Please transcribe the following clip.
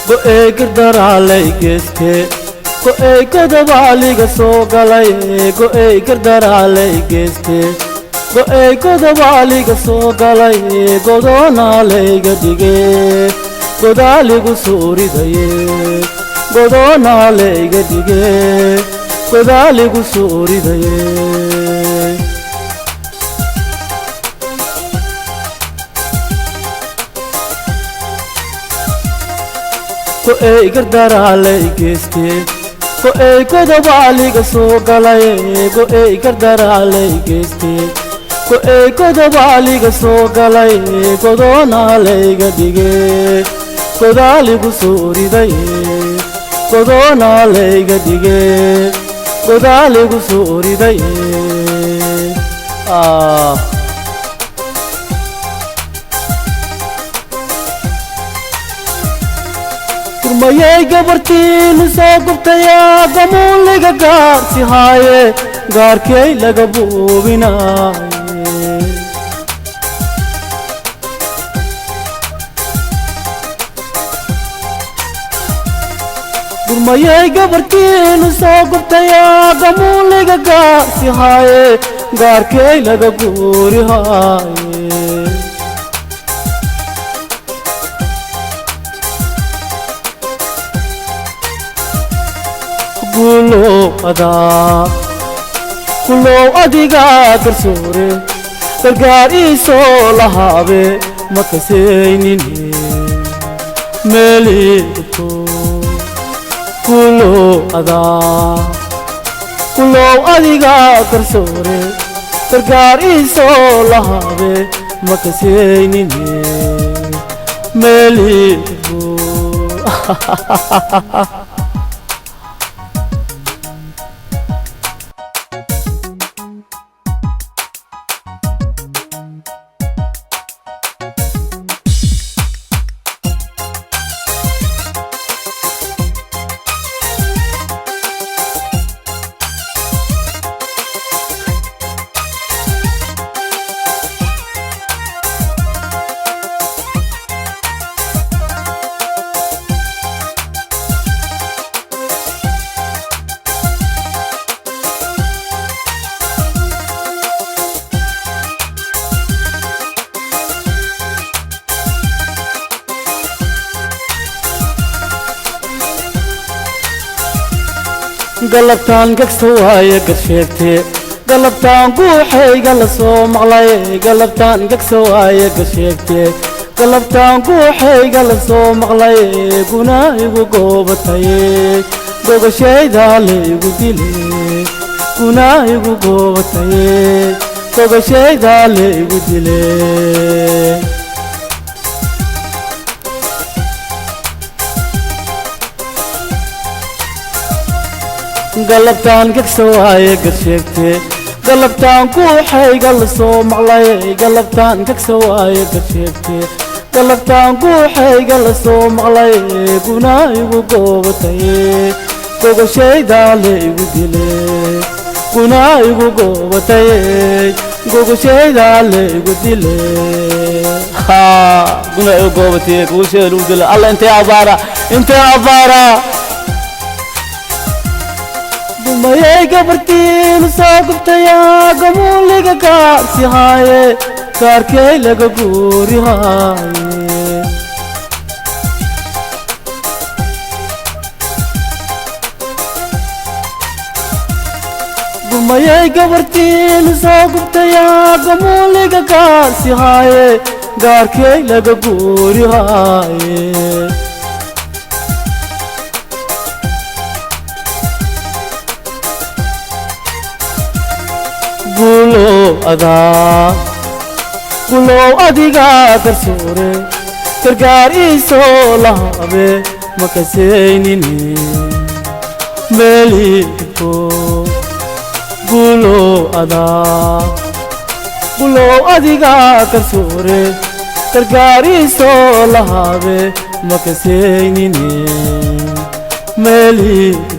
go'ay gardaro halay geeste go'ay godobaaliga soo galay go'ay gardaro halay geeste go'ay godobaaliga soo galay godoona layga dhige godaaligu suuridaye godoona layga dhige godaaligu suuridaye go'ay gardaro halay geeste go'ay godobaaliga soo galay go'ay gardaro halay geeste go'ay godobaaliga soo galay godoona layga dhige godaaligu suuridaye godoona layga dhige godaaligu suuridaye kurmayay gabartiinu soo gubtayaa gamuuliga gaarsi haaye gaarkay laga buubinaaye kurmayay gabartiinu soo gubtayaa gamuuliga gaarsi haaye gaarkay laga guuri haaye kulow adiga garsoore gargaar ii soo lahaabe ma kasaynine meeliigto kulow adiga garsoore gargaar ii soo lahaabe ma kasaynine meeliigto galabtaan gagsa waaye gasheegte galabtaan guuxayga la soo maqlay galabtaan gagsa waaye gasheegte galabtaan guuxayga la soo maqlay guna igu goobataye gogashayda laygu dile guna igu goobataye gogashayda laygu dile galabtaan gagsa waaye gasheegte galabtaan guuxayga la soo maqlay galabtaan gagsa waaye gasheegte galabtaan guuxayga la soo maqlay guna igu goobataye gogashayda laygu dile guna igu goobataye gogashayda laygu dile guna igu goobataye gogashayda laygu dile alla intee abaara kurmayay gabartiinu soo gubtayaa gamuuliga gaarsi haaye gaarkay laga guuri haaye mayay gabartiin soo gubtayaa gamuuliga gaarsi haaye gaarkay laga guuri haaye gulow adigaa garsoore gargaar ii soo lahaabe makasaynine meelihibko gulow adigaa garsoore gargaar ii soo lahaabe makasaynine meelihibko